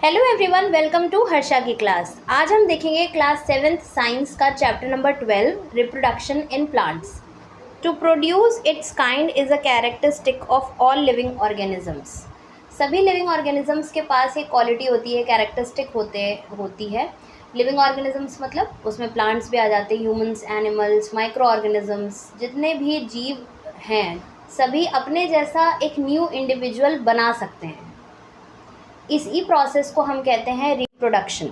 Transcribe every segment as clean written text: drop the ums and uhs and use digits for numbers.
Hello everyone, welcome to Harsha की class. आज हम देखेंगे क्लास 7th साइंस का chapter number 12 reproduction in plants. To produce its kind is a characteristic of all living organisms. सभी living organisms के पास एक क्वालिटी होती है, कैरेक्टरिस्टिक होती है। लिविंग ऑर्गेनिजम्स मतलब उसमें प्लांट्स भी आ जाते हैं, ह्यूमंस, एनिमल्स, माइक्रो ऑर्गेनिजम्स, जितने भी जीव हैं सभी अपने जैसा एक न्यू इंडिविजुअल बना सकते हैं। इसी प्रोसेस को हम कहते हैं reproduction.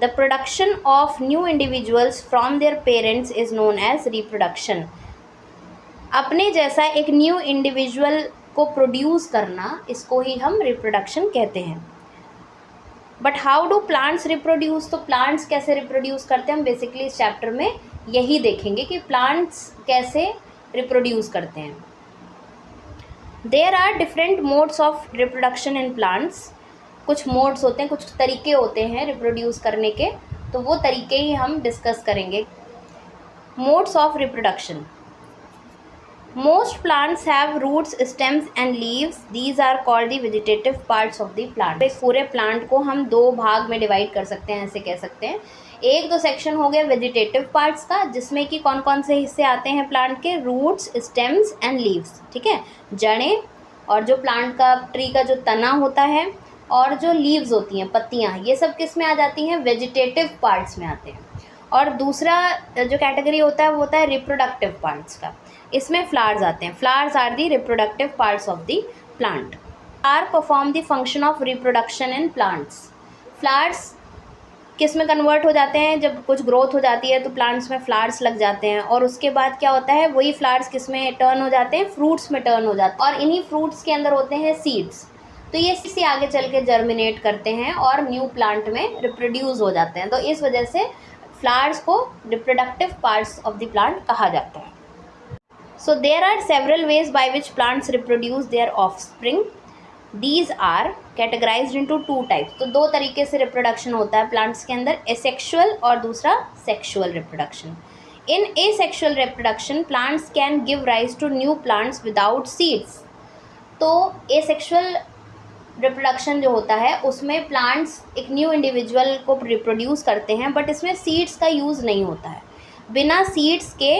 The production of new individuals from their parents is known as reproduction. अपने जैसा एक न्यू इंडिविजुअल को प्रोड्यूस करना, इसको ही हम रिप्रोडक्शन कहते हैं। But how do plants reproduce? तो प्लांट्स कैसे रिप्रोड्यूस करते हैं, हम बेसिकली इस चैप्टर में यही देखेंगे कि प्लांट्स कैसे रिप्रोड्यूस करते हैं। There are different modes of reproduction in plants. कुछ मोड्स होते हैं, कुछ तरीके होते हैं रिप्रोड्यूस करने के, तो वो तरीके ही हम डिस्कस करेंगे। Modes of reproduction. Most plants have roots, stems and leaves. These are called the vegetative parts of the plant. इस पूरे प्लांट को हम दो भाग में डिवाइड कर सकते हैं, ऐसे कह सकते हैं। एक दो सेक्शन हो गया वेजिटेटिव पार्ट्स का, जिसमें कि कौन कौन से हिस्से आते हैं प्लांट के, रूट्स, स्टेम्स एंड लीव्स। ठीक है, जड़ें और जो प्लांट का ट्री का जो तना होता है और जो लीव्स होती हैं, पत्तियां, ये सब किस में आ जाती हैं, वेजिटेटिव पार्ट्स में आते हैं। और दूसरा जो कैटेगरी होता है वो होता है रिप्रोडक्टिव पार्ट्स का। इसमें फ्लावर्स आते हैं। Flowers are the reproductive parts of the plant. Are perform the function of reproduction in plants. Flowers किस में कन्वर्ट हो जाते हैं, जब कुछ ग्रोथ हो जाती है तो प्लांट्स में फ्लावर्स लग जाते हैं, और उसके बाद क्या होता है, वही फ्लावर्स किस में टर्न हो जाते हैं, फ्रूट्स में टर्न हो जाते हैं, और इन्हीं फ्रूट्स के अंदर होते हैं सीड्स। तो ये से आगे चल के जर्मिनेट करते हैं और न्यू प्लांट में रिप्रोड्यूस हो जाते हैं। तो इस वजह से फ्लावर्स को reproductive parts of the plant कहा जाता है। So there are several ways by which plants reproduce their offspring. These are categorised into two types. तो दो तरीके से रिप्रोडक्शन होता है प्लांट्स के अंदर, एसेक्सुअल और दूसरा sexual reproduction. In asexual reproduction plants can give rise to new plants without seeds. तो एसेक्सुअल रिप्रोडक्शन जो होता है उसमें प्लांट्स एक न्यू इंडिविजुअल को रिप्रोड्यूस करते हैं, बट इसमें सीड्स का यूज़ नहीं होता है। बिना सीड्स के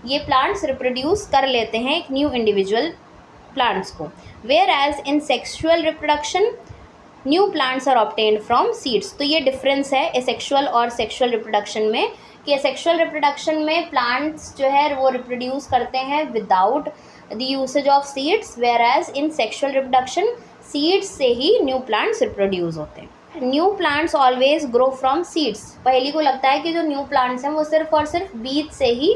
ये प्लांट्स रिप्रोड्यूस कर लेते हैं एक न्यू इंडिविजुअल प्लांट्स को। Whereas in sexual reproduction new plants are obtained from seeds. तो ये डिफरेंस है एसेक्सुअल और सेक्सुअल रिप्रोडक्शन में, कि सेक्सुअल रिप्रोडक्शन में प्लांट्स जो है वो रिप्रोड्यूस करते हैं without the usage of seeds, whereas in sexual reproduction seeds से ही न्यू प्लांट्स रिप्रोड्यूस होते हैं। New plants always grow from seeds. पहली को लगता है कि जो न्यू प्लांट्स हैं वो सिर्फ और सिर्फ बीज से ही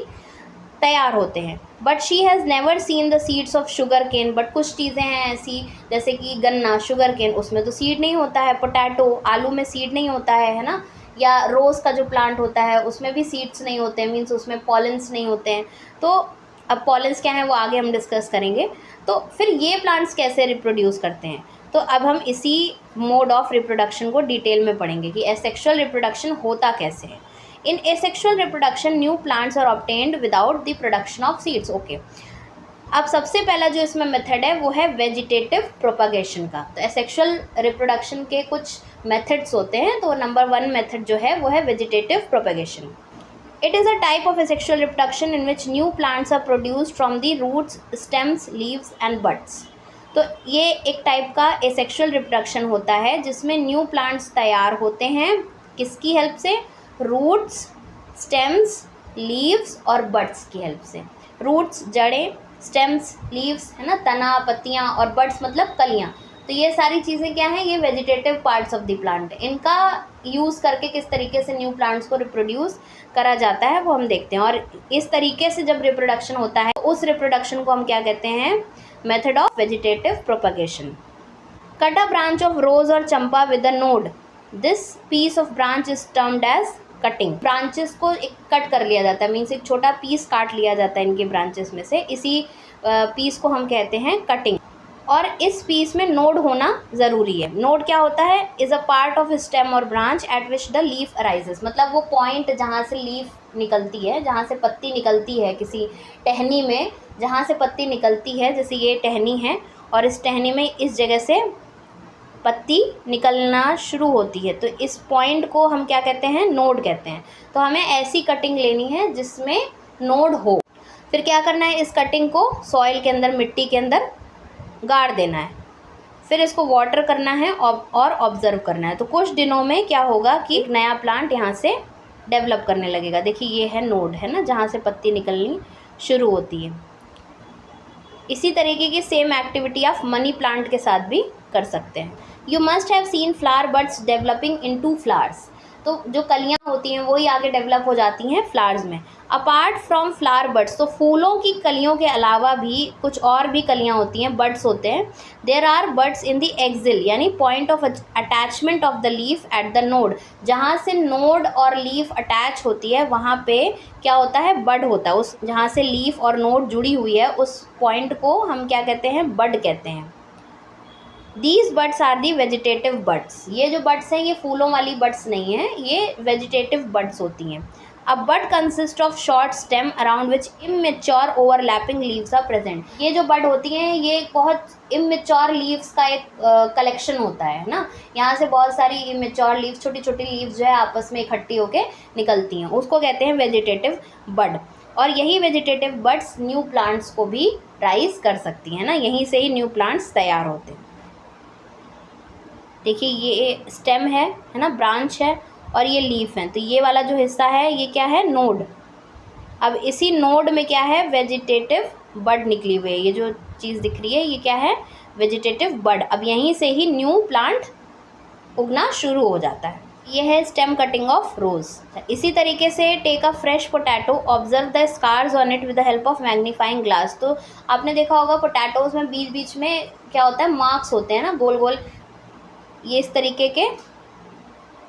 तैयार होते हैं, but she has never seen the seeds of sugarcane. But कुछ चीज़ें हैं ऐसी, जैसे कि गन्ना, शुगर केन, उसमें तो सीड नहीं होता है। पोटैटो, आलू में सीड नहीं होता है ना। या रोज़ का जो प्लांट होता है उसमें भी सीड्स नहीं होते हैं, मीन्स उसमें पॉलेंस नहीं होते हैं। तो अब पॉलेंस क्या है वो आगे हम डिस्कस करेंगे। तो फिर ये प्लांट्स कैसे रिप्रोड्यूस करते हैं, तो अब हम इसी मोड ऑफ रिप्रोडक्शन को डिटेल में पढ़ेंगे कि एसेक्सुअल रिप्रोडक्शन होता कैसे है। In asexual reproduction new plants are obtained without the production of seeds. Okay, अब सबसे पहला जो इसमें मेथड है वो है वेजिटेटिव प्रोपगेशन का। तो एसेक्सुअल रिप्रोडक्शन के कुछ मेथड्स होते हैं, तो नंबर 1 मेथड जो है वो है vegetative propagation. It is a type of asexual reproduction in which new plants are produced from the roots, stems, leaves and buds. तो ये एक टाइप का एसेक्सुअल रिप्रोडक्शन होता है जिसमें न्यू प्लांट्स तैयार होते हैं किसकी हेल्प से, रूट्स, स्टेम्स, लीव्स और बड्स की हेल्प से। रूट्स जड़ें, स्टेम्स लीव्स है ना, तना पत्तियाँ, और बड्स मतलब कलियाँ। तो ये सारी चीज़ें क्या हैं, ये vegetative parts of the plant. इनका यूज़ करके किस तरीके से न्यू प्लांट्स को रिप्रोड्यूस करा जाता है वो हम देखते हैं। और इस तरीके से जब रिप्रोडक्शन होता है उस रिप्रोडक्शन को हम क्या कहते हैं, method of vegetative propagation. Cut a branch of rose or champa with a node. This piece of branch is termed as cutting. Branches को एक कट कर लिया जाता है, मीन्स एक छोटा पीस काट लिया जाता है इनके ब्रांचेस में से, इसी पीस को हम कहते हैं कटिंग। और इस पीस में नोड होना ज़रूरी है। नोड क्या होता है, is a part of stem or branch at which the leaf arises. मतलब वो पॉइंट जहाँ से लीफ निकलती है, जहाँ से पत्ती निकलती है, किसी टहनी में जहाँ से पत्ती निकलती है, जैसे ये टहनी है और इस टहनी में इस जगह से पत्ती निकलना शुरू होती है। तो इस पॉइंट को हम क्या कहते हैं, नोड कहते हैं। तो हमें ऐसी कटिंग लेनी है जिसमें नोड हो। फिर क्या करना है, इस कटिंग को सॉइल के अंदर, मिट्टी के अंदर गाड़ देना है। फिर इसको वाटर करना है और ऑब्जर्व करना है। तो कुछ दिनों में क्या होगा कि एक नया प्लांट यहाँ से डेवलप करने लगेगा। देखिए ये है नोड, है ना, जहाँ से पत्ती निकलनी शुरू होती है। इसी तरीके की सेम एक्टिविटी आप मनी प्लांट के साथ भी कर सकते हैं। You must have seen flower buds developing into flowers. तो जो कलियाँ होती हैं वही आगे डेवलप हो जाती हैं फ्लावर्स में। अपार्ट फ्रॉम फ्लावर बड्स, तो फूलों की कलियों के अलावा भी कुछ और भी कलियाँ होती हैं, बड्स होते हैं। There are buds in the axil, यानी point of attachment of the leaf at the node. जहाँ से नोड और लीफ अटैच होती है वहाँ पे क्या होता है, बड होता है। उस जहाँ से लीफ और नोड जुड़ी हुई है उस पॉइंट को हम क्या कहते हैं, बड कहते हैं। These buds are the vegetative buds. ये जो बड्स हैं ये फूलों वाली बड्स नहीं हैं, ये वेजिटेटिव बड्स होती हैं। A bud consist of short stem around which immature overlapping leaves are present. ये जो बड होती हैं ये बहुत इमेच्योर लीव्स का एक कलेक्शन होता है ना। यहाँ से बहुत सारी इमेच्योर लीव्स, छोटी छोटी लीव्स जो है आपस में इकट्ठी होकर निकलती हैं, उसको कहते हैं वेजिटेटिव बड। और यही वेजिटेटिव बड्स न्यू प्लांट्स को भी राइज कर सकती हैं ना, यहीं से ही न्यू प्लांट्स तैयार होते हैं। देखिए ये स्टेम है ना, ब्रांच है, और ये लीफ है। तो ये वाला जो हिस्सा है ये क्या है, नोड। अब इसी नोड में क्या है, वेजिटेटिव बड निकली हुई है। ये जो चीज़ दिख रही है ये क्या है, वेजिटेटिव बड। अब यहीं से ही न्यू प्लांट उगना शुरू हो जाता है। ये है स्टेम कटिंग ऑफ रोज। इसी तरीके से take a fresh potato, observe the scars on it with the help of magnifying glass. तो आपने देखा होगा पोटैटोज़ में बीच बीच में क्या होता है, मार्क्स होते हैं ना, गोल गोल, ये इस तरीके के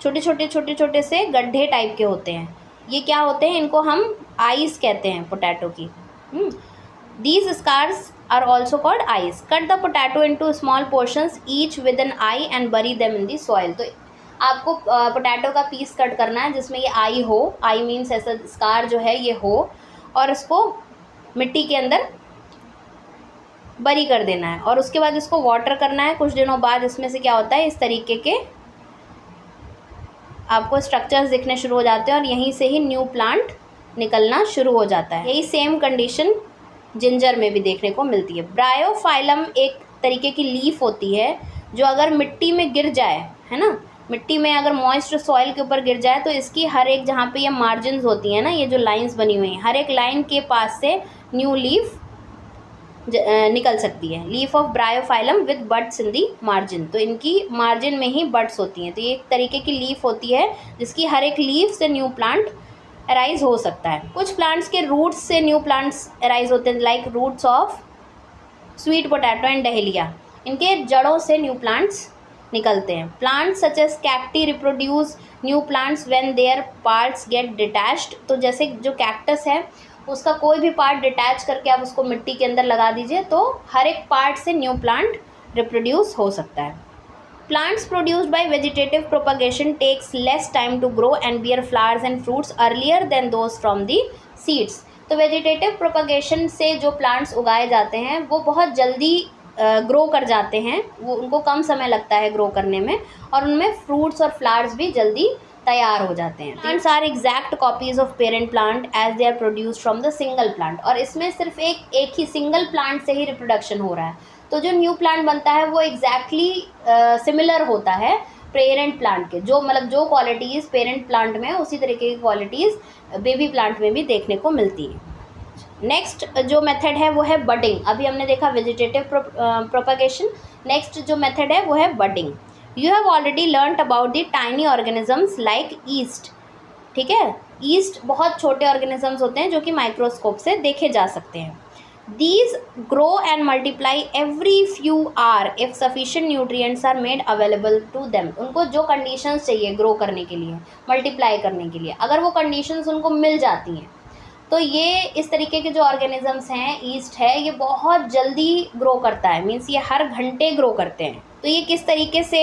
छोटे छोटे से गड्ढे टाइप के होते हैं। ये क्या होते हैं, इनको हम आइस कहते हैं पोटैटो की। These scars are also called eyes. Cut the potato into small portions each with an eye and bury them in the soil. तो आपको पोटैटो का पीस कट करना है जिसमें ये आई हो, आई मीन्स ऐसा स्कार जो है ये हो, और इसको मिट्टी के अंदर बरी कर देना है। और उसके बाद इसको वाटर करना है। कुछ दिनों बाद इसमें से क्या होता है, इस तरीके के आपको स्ट्रक्चर्स दिखने शुरू हो जाते हैं और यहीं से ही न्यू प्लांट निकलना शुरू हो जाता है। यही सेम कंडीशन जिंजर में भी देखने को मिलती है। ब्रायोफाइलम एक तरीके की लीफ होती है जो अगर मिट्टी में गिर जाए, है ना, मिट्टी में अगर मॉइस्ट सॉइल के ऊपर गिर जाए तो इसकी हर एक, जहाँ पे ये मार्जिन्स होती हैं ना, ये जो लाइंस बनी हुई हैं, हर एक लाइन के पास से न्यू लीफ निकल सकती है। Leaf of Bryophyllum with buds in the margin. तो इनकी मार्जिन में ही बड्स होती हैं। तो ये एक तरीके की लीफ होती है जिसकी हर एक लीफ से न्यू प्लांट अराइज हो सकता है। कुछ प्लांट्स के रूट्स से न्यू प्लांट्स अराइज होते हैं, like roots of sweet potato and dahlia. इनके जड़ों से न्यू प्लांट्स निकलते हैं। Plants such as cacti reproduce new plants when their parts get detached. तो जैसे जो कैक्टस है उसका कोई भी पार्ट डिटैच करके आप उसको मिट्टी के अंदर लगा दीजिए तो हर एक पार्ट से न्यू प्लांट रिप्रोड्यूस हो सकता है। Plants produced by vegetative propagation takes less time to grow and bear flowers and fruits earlier than those from the seeds. तो वेजिटेटिव प्रोपगेशन से जो प्लांट्स उगाए जाते हैं वो बहुत जल्दी ग्रो कर जाते हैं, वो उनको कम समय लगता है ग्रो करने में, और उनमें फ्रूट्स और फ्लावर्स भी जल्दी तैयार हो जाते हैं। Plants are exact copies of parent plant as they are produced from the single plant. और इसमें सिर्फ एक ही सिंगल प्लांट से ही रिप्रोडक्शन हो रहा है। तो जो न्यू प्लांट बनता है वो एग्जैक्टली सिमिलर होता है पेरेंट प्लांट के। जो मतलब जो क्वालिटीज़ पेरेंट प्लांट में है उसी तरीके की क्वालिटीज़ बेबी प्लांट में भी देखने को मिलती है। नेक्स्ट जो मेथड है वो है बडिंग। अभी हमने देखा वेजिटेटिव प्रोपगेशन। नेक्स्ट जो मेथड है वो है budding. You have already learned about the tiny organisms like east. ठीक है, ईस्ट बहुत छोटे ऑर्गेनिजम्स होते हैं जो कि माइक्रोस्कोप से देखे जा सकते हैं। These grow and multiply every few hour if sufficient nutrients are made available to them. उनको जो कंडीशंस चाहिए ग्रो करने के लिए, मल्टीप्लाई करने के लिए, अगर वो कंडीशंस उनको मिल जाती हैं तो ये इस तरीके के जो ऑर्गेनिजम्स हैं, ईस्ट है, ये बहुत जल्दी ग्रो करता है। मीन्स ये हर घंटे ग्रो करते हैं। तो ये किस तरीके से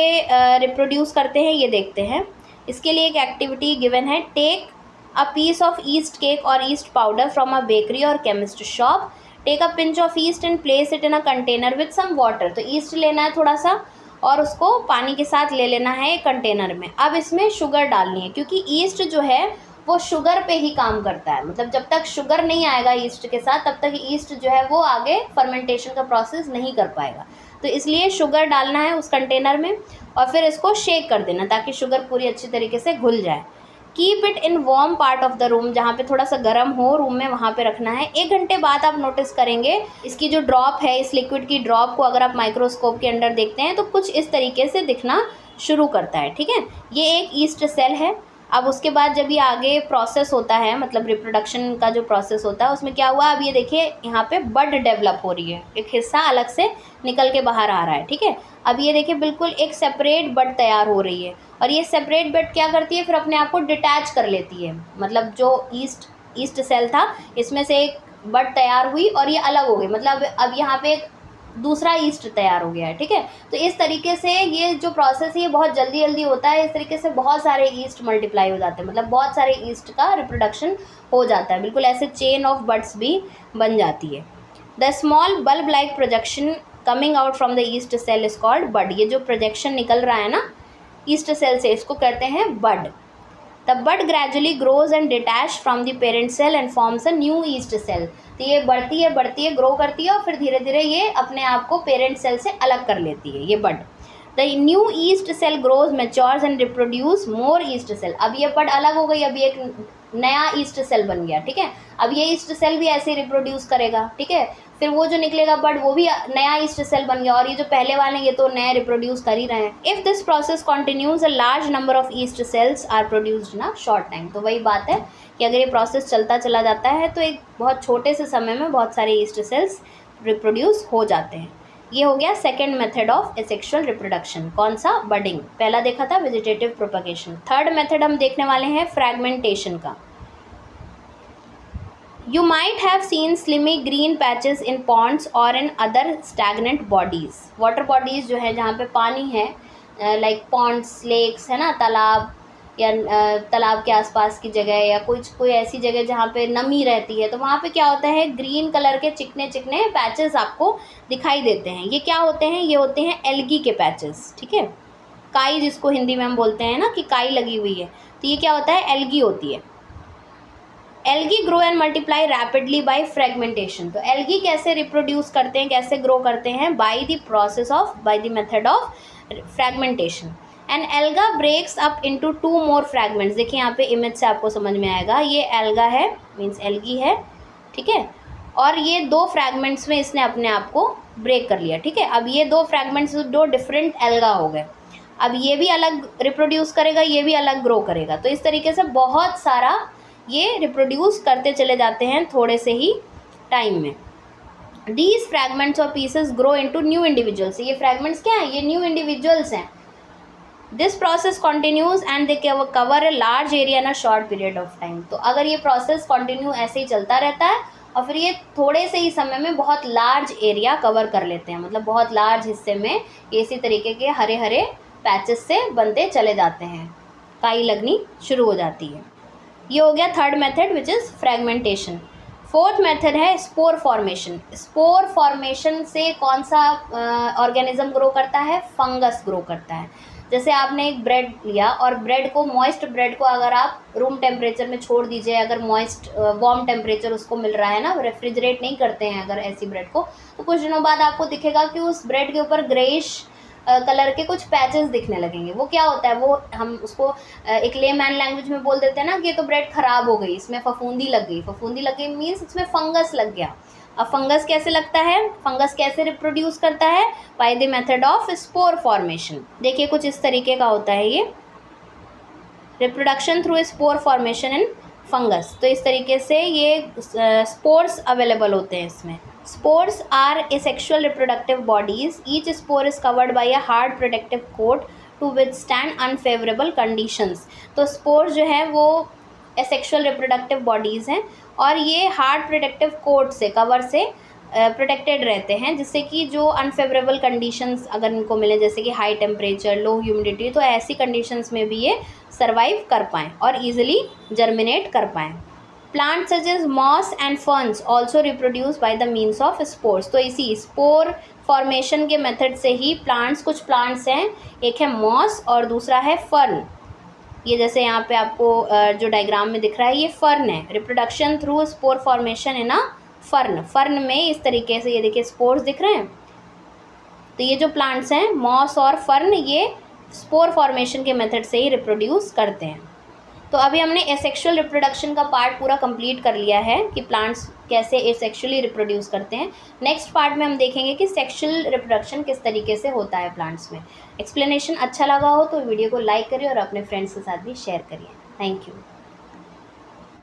रिप्रोड्यूस करते हैं ये देखते हैं। इसके लिए एक एक्टिविटी गिवन है। Take a piece of yeast cake or yeast powder from a bakery or chemist shop. Take a pinch of yeast and place it in a container with some water. तो yeast लेना है थोड़ा सा और उसको पानी के साथ ले लेना है एक कंटेनर में। अब इसमें शुगर डालनी है, क्योंकि ईस्ट जो है वो शुगर पे ही काम करता है, मतलब जब तक शुगर नहीं आएगा ईस्ट के साथ तब तक ईस्ट जो है वो आगे फर्मेंटेशन का प्रोसेस नहीं कर पाएगा। तो इसलिए शुगर डालना है उस कंटेनर में और फिर इसको शेक कर देना ताकि शुगर पूरी अच्छी तरीके से घुल जाए। Keep it in warm part of the room, जहाँ पे थोड़ा सा गर्म हो रूम में वहाँ पे रखना है। 1 घंटे बाद आप नोटिस करेंगे इसकी जो ड्रॉप है, इस लिक्विड की ड्रॉप को अगर आप माइक्रोस्कोप के अंदर देखते हैं तो कुछ इस तरीके से दिखना शुरू करता है, ठीक है। ये एक ईस्ट सेल है। अब उसके बाद जब ये आगे प्रोसेस होता है, मतलब रिप्रोडक्शन का जो प्रोसेस होता है उसमें क्या हुआ, अब ये देखिए यहाँ पे बड डेवलप हो रही है, एक हिस्सा अलग से निकल के बाहर आ रहा है, ठीक है। अब ये देखिए बिल्कुल एक सेपरेट बड तैयार हो रही है और ये सेपरेट बड क्या करती है, फिर अपने आप को डिटैच कर लेती है। मतलब जो ईस्ट सेल था इसमें से एक बड तैयार हुई और ये अलग हो गई, मतलब अब यहाँ पे एक दूसरा ईस्ट तैयार हो गया है, ठीक है। तो इस तरीके से ये जो प्रोसेस है ये बहुत जल्दी जल्दी होता है। इस तरीके से बहुत सारे ईस्ट मल्टीप्लाई हो जाते हैं, मतलब बहुत सारे ईस्ट का रिप्रोडक्शन हो जाता है, बिल्कुल ऐसे चेन ऑफ बड्स भी बन जाती है। The small bulb like projection coming out from the yeast cell is called bud. ये जो प्रोजेक्शन निकल रहा है ना ईस्ट सेल से, इसको कहते हैं bud. The bud gradually grows and detach from the parent cell and forms a new yeast cell. तो ये बढ़ती है ग्रो करती है और फिर धीरे धीरे ये अपने आप को पेरेंट सेल से अलग कर लेती है, ये bud. The new yeast cell grows matures and reproduce more yeast cell. अब ये बड अलग हो गई, अब ये एक नया ईस्ट सेल बन गया, ठीक है। अब ये ईस्ट सेल भी ऐसे ही रिप्रोड्यूस करेगा, ठीक है। फिर वो जो निकलेगा बड वो भी नया ईस्ट सेल बन गया और ये जो पहले वाले ये तो नया रिप्रोड्यूस कर ही रहे हैं। If this process continues a large number of yeast cells are produced in a short time. तो वही बात है कि अगर ये प्रोसेस चलता चला जाता है तो एक बहुत छोटे से समय में बहुत सारे ईस्ट सेल्स रिप्रोड्यूस हो जाते हैं। ये हो गया second method of asexual reproduction. कौन सा? बडिंग। पहला देखा था वेजिटेटिव प्रोपगेशन। थर्ड मेथड हम देखने वाले हैं फ्रैगमेंटेशन का। You might have seen slimy green patches in ponds or in other stagnant bodies. Water bodies जो है जहाँ पे पानी है, like ponds, lakes है ना, तालाब या तालाब के आसपास की जगह या कोई ऐसी जगह जहाँ पे नमी रहती है, तो वहाँ पे क्या होता है, ग्रीन कलर के चिकने चिकने पैचेस आपको दिखाई देते हैं। ये क्या होते हैं? ये होते हैं एल्गी के पैचेस, ठीक है। काई जिसको हिंदी में हम बोलते हैं ना कि काई लगी हुई है, तो ये क्या होता है? एल्गी होती है। Algae grow and multiply rapidly by fragmentation. तो एल्गी कैसे रिप्रोड्यूस करते हैं, कैसे ग्रो करते हैं? By the method of fragmentation. And alga breaks up into 2 more fragments. देखिए यहाँ पे इमेज से आपको समझ में आएगा, ये एल्गा है, मीन्स एल्गी है, ठीक है। और ये 2 फ्रैगमेंट्स में इसने अपने आप को ब्रेक कर लिया, ठीक है। अब ये 2 फ्रैगमेंट्स 2 डिफरेंट एल्गा हो गए। अब ये भी अलग रिप्रोड्यूस करेगा, ये भी अलग ग्रो करेगा। तो इस तरीके से बहुत सारा ये रिप्रोड्यूस करते चले जाते हैं थोड़े से ही टाइम में। These fragments or pieces grow into new individuals। ये fragments क्या है? ये न्यू इंडिविजुअल्स हैं। This process continues and they cover a large area in a short period of time। तो अगर ये प्रोसेस कंटिन्यू ऐसे ही चलता रहता है और फिर ये थोड़े से ही समय में बहुत लार्ज एरिया कवर कर लेते हैं, मतलब बहुत लार्ज हिस्से में ये इसी तरीके के हरे हरे पैचेस से बनते चले जाते हैं, काई लगनी शुरू हो जाती है। ये हो गया third method which is fragmentation. Fourth method है स्पोर फॉर्मेशन। स्पोर फॉर्मेशन से कौन सा ऑर्गेनिज्म ग्रो करता है? फंगस ग्रो करता है। जैसे आपने एक ब्रेड लिया और ब्रेड को, मॉइस्ट ब्रेड को अगर आप रूम टेम्परेचर में छोड़ दीजिए, अगर मॉइस्ट वार्म टेम्परेचर उसको मिल रहा है ना, रेफ्रिजरेट नहीं करते हैं अगर ऐसी ब्रेड को, तो कुछ दिनों बाद आपको दिखेगा कि उस ब्रेड के ऊपर ग्रेइश कलर के कुछ पैचेस दिखने लगेंगे। वो क्या होता है? वो हम उसको एक लेमैन लैंग्वेज में बोल देते हैं ना कि ये तो ब्रेड ख़राब हो गई, इसमें फफूंदी लग गई। फफूंदी लग गई मीन्स इसमें फंगस लग गया। अब फंगस कैसे लगता है? फंगस कैसे रिप्रोड्यूस करता है? Bye the method of spore formation. देखिए कुछ इस तरीके का होता है ये reproduction through spore formation in fungus. तो इस तरीके से ये स्पोर्स अवेलेबल होते हैं इसमें। Spores are asexual reproductive bodies. Each spore is covered by a hard protective coat to withstand unfavorable conditions। तो spores जो है वो asexual reproductive bodies हैं और ये hard protective coat से, कवर से प्रोटेक्टेड रहते हैं, जिससे कि जो अनफेवरेबल कंडीशंस अगर इनको मिले, जैसे कि हाई टेम्परेचर, लो ह्यूमिडिटी, तो ऐसी कंडीशंस में भी ये सर्वाइव कर पाएँ और ईजिली जर्मिनेट कर पाएँ। Plants such as moss and ferns also reproduce by the means of spores। तो इसी स्पोर फॉर्मेशन के मेथड से ही प्लांट्स, कुछ प्लांट्स हैं, एक है मॉस और दूसरा है फर्न। ये जैसे यहाँ पे आपको जो डायग्राम में दिख रहा है ये फर्न है। रिप्रोडक्शन थ्रू स्पोर फॉर्मेशन इन अ फर्न। फर्न में इस तरीके से ये देखिए स्पोर्स दिख रहे हैं। तो ये जो प्लांट्स हैं मॉस और फर्न, ये स्पोर फॉर्मेशन के मेथड से ही रिप्रोड्यूस करते हैं। तो अभी हमने एसेक्सुअल रिप्रोडक्शन का पार्ट पूरा कंप्लीट कर लिया है कि प्लांट्स कैसे एसेक्सुअली रिप्रोड्यूस करते हैं। नेक्स्ट पार्ट में हम देखेंगे कि सेक्सुअल रिप्रोडक्शन किस तरीके से होता है प्लांट्स में। एक्सप्लेनेशन अच्छा लगा हो तो वीडियो को लाइक करिए और अपने फ्रेंड्स के साथ भी शेयर करिए। Thank you.